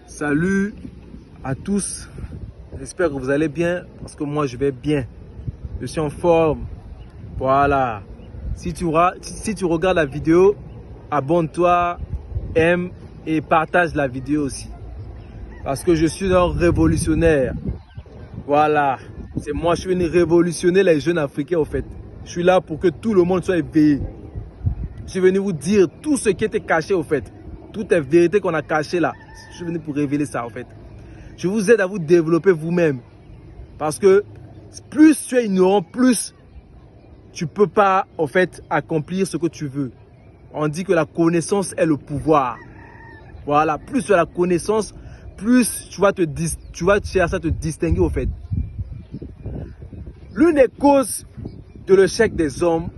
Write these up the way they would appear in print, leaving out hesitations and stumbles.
Salut à tous, j'espère que vous allez bien parce que moi je vais bien, je suis en forme, voilà. Si tu regardes la vidéo, abonne-toi, aime et partage la vidéo aussi parce que je suis un révolutionnaire, voilà. C'est moi, je suis venu révolutionner les jeunes africains en fait. Je suis là pour que tout le monde soit éveillé. Je suis venu vous dire tout ce qui était caché au fait. Toutes les vérités qu'on a cachées là. Je suis venu pour révéler ça en fait. Je vous aide à vous développer vous-même. Parce que plus tu es ignorant, plus tu ne peux pas en fait accomplir ce que tu veux. On dit que la connaissance est le pouvoir. Voilà, plus tu as la connaissance, plus tu vas chercher à te distinguer au fait. L'une des causes de l'échec des hommes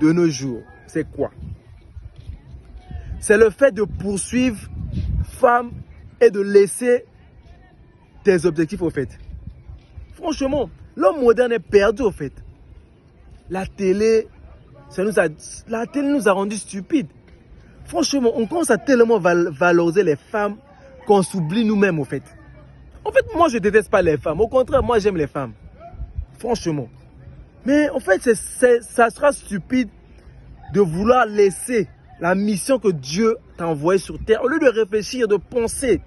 de nos jours, c'est quoi? C'est le fait de poursuivre femmes et de laisser tes objectifs au fait. Franchement, l'homme moderne est perdu au fait. La télé nous a rendus stupides. Franchement, on commence à tellement valoriser les femmes qu'on s'oublie nous-mêmes au fait. En fait, moi je ne déteste pas les femmes. Au contraire, moi j'aime les femmes. Franchement. Mais en fait, ça sera stupide de vouloir laisser la mission que Dieu t'a envoyée sur terre. Au lieu de réfléchir, de penser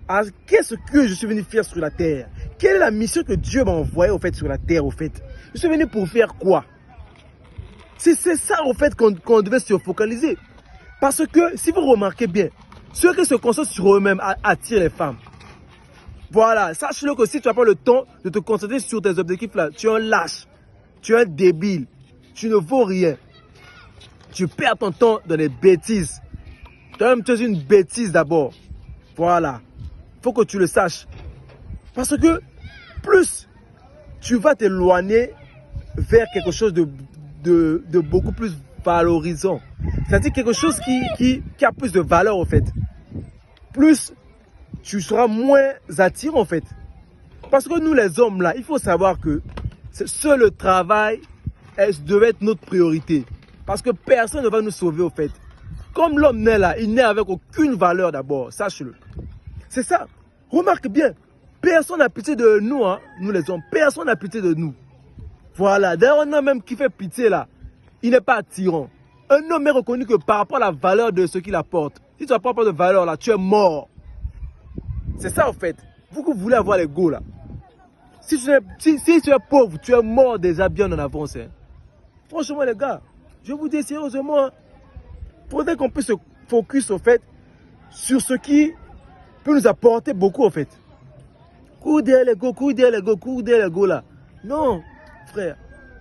à qu'est-ce que je suis venu faire sur la terre. Quelle est la mission que Dieu m'a envoyée au fait sur la terre au fait. Je suis venu pour faire quoi? C'est ça au fait qu'on devait se focaliser. Parce que si vous remarquez bien, ceux qui se concentrent sur eux-mêmes attirent les femmes. Voilà, sache-le que si tu n'as pas le temps de te concentrer sur tes objectifs là, tu es un lâche, tu es un débile, tu ne vaux rien. Tu perds ton temps dans des bêtises. Toi-même, tu es une bêtise d'abord. Voilà. Il faut que tu le saches. Parce que plus tu vas t'éloigner vers quelque chose de beaucoup plus valorisant. C'est-à-dire quelque chose qui a plus de valeur en fait. Plus tu seras moins attirant en fait. Parce que nous les hommes là, il faut savoir que seul le travail devait être notre priorité. Parce que personne ne va nous sauver au fait. Comme l'homme naît là, il naît avec aucune valeur d'abord, sache-le. C'est ça. Remarque bien, personne n'a pitié de nous, hein, nous les hommes. Personne n'a pitié de nous. Voilà. D'ailleurs, un homme même qui fait pitié là, il n'est pas attirant. Un homme est reconnu que par rapport à la valeur de ce qu'il apporte. Si tu n'as pas de valeur là, tu es mort. C'est ça en fait. Vous que vous voulez avoir l'ego là. Si tu es pauvre, tu es mort déjà bien en avance. Hein. Franchement les gars, je vous dis sérieusement, il faudrait qu'on puisse se focus au fait sur ce qui peut nous apporter beaucoup en fait. Cours derrière l'ego là. Non, frère,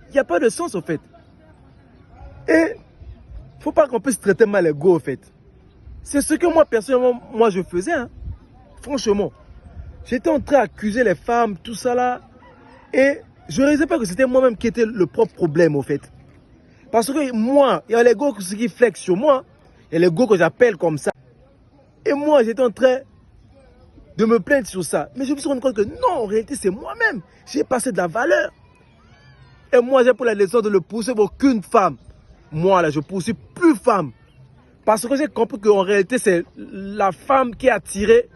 il n'y a pas de sens en fait. Et il ne faut pas qu'on puisse traiter mal l'ego en fait. C'est ce que moi personnellement, je faisais. Hein. Franchement, j'étais en train d'accuser les femmes, tout ça là. Et je ne réalisais pas que c'était moi-même qui était le propre problème en fait. Parce que moi, il y a l'ego qui flex sur moi. Il y a l'ego que j'appelle comme ça. Et moi, j'étais en train de me plaindre sur ça. Mais je me suis rendu compte que non, en réalité, c'est moi-même. J'ai passé de la valeur. Et moi, j'ai pris la leçon de ne poursuivre aucune femme. Moi, là, je ne poursuis plus femme. Parce que j'ai compris qu'en réalité, c'est la femme qui est attirée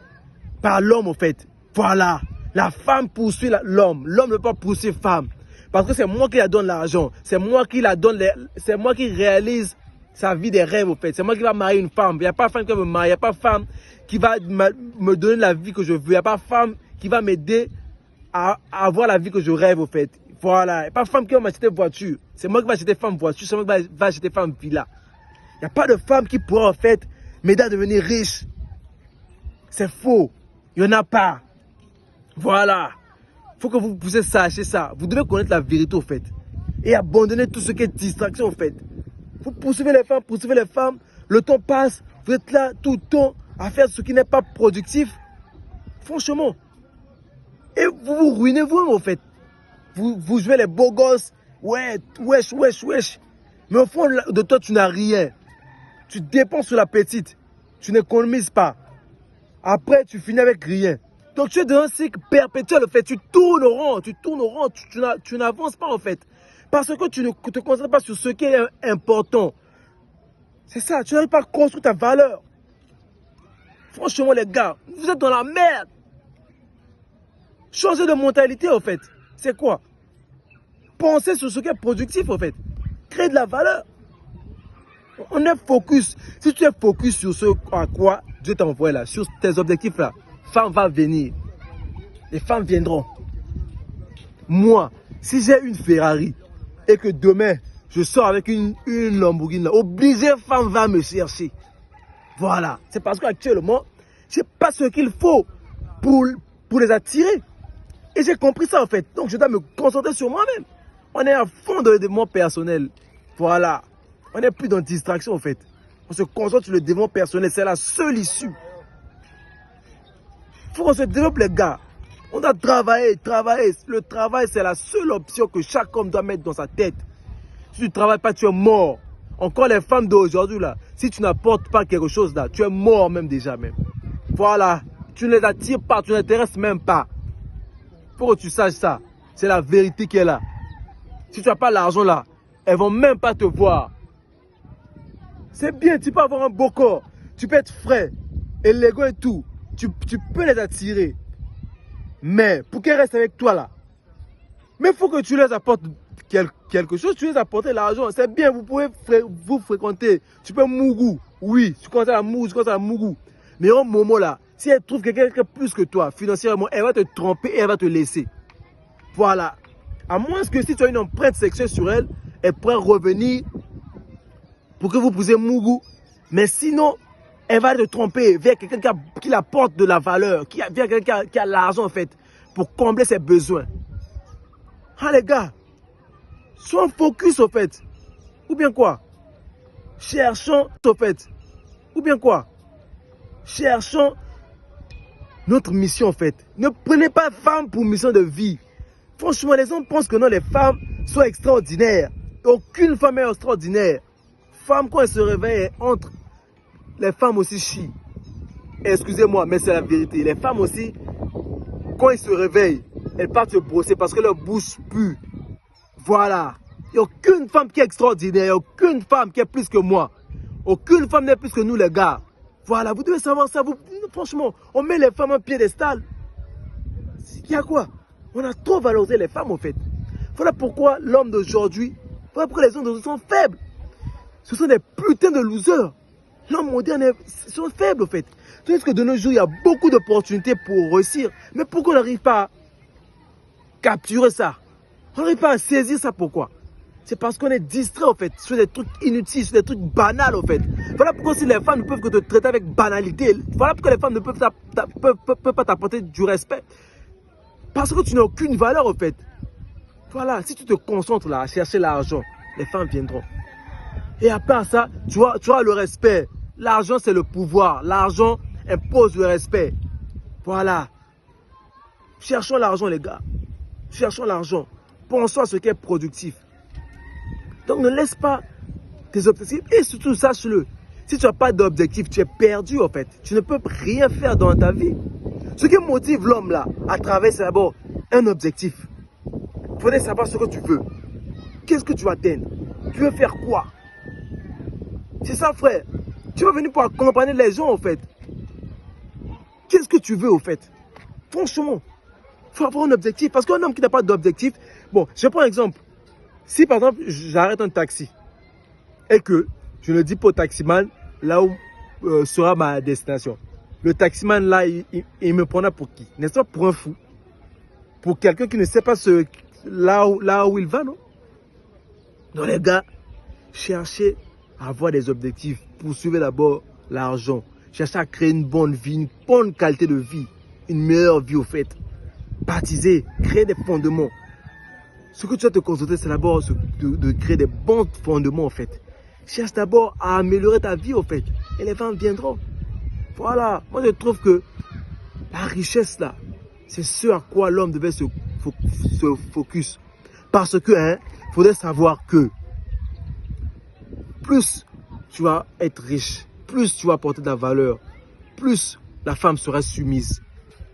par l'homme, en fait. Voilà. La femme poursuit l'homme. L'homme ne peut pas poursuivre femme. Parce que c'est moi qui la donne l'argent. C'est moi qui la donne, c'est moi qui réalise sa vie des rêves, en fait. C'est moi qui va marier une femme. Il n'y a pas de femme qui va me marier. Il n'y a pas de femme qui va me donner la vie que je veux. Il n'y a pas de femme qui va m'aider à avoir la vie que je rêve, en fait. Voilà. Il n'y a pas de femme qui va m'acheter voiture. C'est moi qui vais acheter femme voiture. C'est moi qui va acheter femme villa. Il n'y a pas de femme qui pourra, en fait, m'aider à devenir riche. C'est faux. Il n'y en a pas. Voilà. Il faut que vous puissiez sacher ça. Vous devez connaître la vérité, en fait. Et abandonner tout ce qui est distraction, en fait. Vous poursuivez les femmes. Le temps passe. Vous êtes là tout le temps à faire ce qui n'est pas productif. Franchement. Et vous vous ruinez vous-même, en fait. Vous jouez les beaux gosses. Ouais, wesh. Mais au fond de toi, tu n'as rien. Tu dépenses sur la petite. Tu n'économises pas. Après, tu finis avec rien. Donc, tu es dans un cycle perpétuel, en fait. Tu tournes au rond. Tu n'avances pas, en fait. Parce que tu ne te concentres pas sur ce qui est important. C'est ça. Tu n'arrives pas à construire ta valeur. Franchement, les gars, vous êtes dans la merde. Changez de mentalité, en fait. C'est quoi? Pensez sur ce qui est productif, en fait. Créer de la valeur. On est focus. Si tu es focus sur ce à quoi Dieu t'a envoyé là, sur tes objectifs là, femmes vont venir. Les femmes viendront. Moi, si j'ai une Ferrari et que demain, je sors avec une Lamborghini là, obligé, femme va me chercher. Voilà. C'est parce qu'actuellement, je n'ai pas ce qu'il faut pour les attirer. Et j'ai compris ça en fait. Donc je dois me concentrer sur moi-même. On est à fond dans le développement personnel. Voilà. On n'est plus dans distraction en fait. On se concentre sur le développement personnel. C'est la seule issue. Il faut qu'on se développe les gars. On doit travailler. Le travail c'est la seule option que chaque homme doit mettre dans sa tête. Si tu ne travailles pas, tu es mort. Encore les femmes d'aujourd'hui là. Si tu n'apportes pas quelque chose là, tu es mort même déjà même. Voilà. Tu ne les attires pas, tu ne t'intéresses même pas. Il faut que tu saches ça. C'est la vérité qui est là. Si tu n'as pas l'argent là, elles ne vont même pas te voir. C'est bien, tu peux avoir un beau corps. Tu peux être frais, élégant et tout. Tu peux les attirer. Mais pour qu'elles restent avec toi là, mais il faut que tu les apportes quelque chose. Tu les apportes l'argent. C'est bien, vous pouvez vous fréquenter. Tu peux mougou. Oui, tu commences à la mougou, tu commences à la mougou. Mais au moment là, si elle trouve quelqu'un plus que toi, financièrement, elle va te tromper et elle va te laisser. Voilà. À moins que si tu as une empreinte sexuelle sur elle, elle pourrait revenir pour que vous puissiez mougou. Mais sinon, elle va te tromper vers quelqu'un qui apporte de la valeur, vers quelqu'un qui a l'argent en fait, pour combler ses besoins. Ah les gars, sois focus au fait. Ou bien quoi? Cherchons au fait. Ou bien quoi? Cherchons notre mission en fait. Ne prenez pas femme pour mission de vie. Franchement, les hommes pensent que non, les femmes sont extraordinaires. Aucune femme est extraordinaire. Femme, quand elle se réveille, entre. Les femmes aussi chient. Excusez-moi, mais c'est la vérité. Les femmes aussi, quand elles se réveillent, elles partent se brosser parce que leur bouche pue. Voilà. Il n'y a aucune femme qui est extraordinaire. Il n'y a aucune femme qui est plus que moi. Aucune femme n'est plus que nous, les gars. Voilà, vous devez savoir ça. Franchement, on met les femmes en piédestal. Il y a quoi? On a trop valorisé les femmes, en fait. Voilà pourquoi l'homme d'aujourd'hui, voilà pourquoi les hommes d'aujourd'hui sont faibles. Ce sont des putains de losers. L'homme moderne, ils sont faibles, en fait. Tandis que de nos jours, il y a beaucoup d'opportunités pour réussir. Mais pourquoi on n'arrive pas à capturer ça? On n'arrive pas à saisir ça, pourquoi? C'est parce qu'on est distrait, en fait, sur des trucs inutiles, sur des trucs banals, en fait. Voilà pourquoi si les femmes ne peuvent que te traiter avec banalité. Voilà pourquoi les femmes ne peuvent pas t'apporter du respect. Parce que tu n'as aucune valeur, en fait. Voilà, si tu te concentres là à chercher l'argent, les femmes viendront. Et à part ça, tu auras le respect. L'argent, c'est le pouvoir. L'argent impose le respect. Voilà. Cherchons l'argent, les gars. Cherchons l'argent. Pensons à ce qui est productif. Donc, ne laisse pas tes objectifs. Et surtout, sache-le. Si tu n'as pas d'objectif, tu es perdu, en fait. Tu ne peux rien faire dans ta vie. Ce qui motive l'homme, là, à travers, c'est d'abord un objectif. Il faudrait savoir ce que tu veux. Qu'est-ce que tu vas atteindre? Tu veux faire quoi? C'est ça, frère. Tu vas venir pour accompagner les gens, en fait. Qu'est-ce que tu veux, en fait? Franchement, il faut avoir un objectif. Parce qu'un homme qui n'a pas d'objectif... Bon, je prends un exemple. Si, par exemple, j'arrête un taxi et que je ne dis pas au taximan là où sera ma destination. Le taximan, là, il me prendra pour qui? N'est-ce pas pour un fou? Pour quelqu'un qui ne sait pas là où il va, non? Donc, les gars, cherchez à avoir des objectifs. Poursuivez d'abord l'argent. Cherchez à créer une bonne vie, une bonne qualité de vie. Une meilleure vie, au fait. Baptiser, créer des fondements. Ce que tu dois te concentrer, c'est d'abord de créer des bons fondements, en fait. Cherche d'abord à améliorer ta vie, en fait. Et les femmes viendront. Voilà. Moi, je trouve que la richesse, là, c'est ce à quoi l'homme devait se focus. Parce que, il faudrait savoir que plus tu vas être riche, plus tu vas apporter de la valeur, plus la femme sera soumise.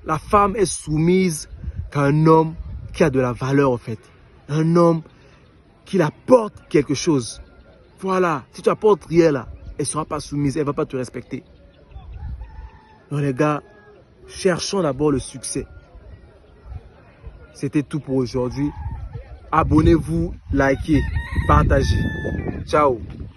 La femme est soumise qu'à un homme qui a de la valeur, en fait. Un homme qui apporte quelque chose. Voilà. Si tu apportes rien là, elle ne sera pas soumise, elle ne va pas te respecter. Donc les gars, cherchons d'abord le succès. C'était tout pour aujourd'hui. Abonnez-vous, likez, partagez. Ciao.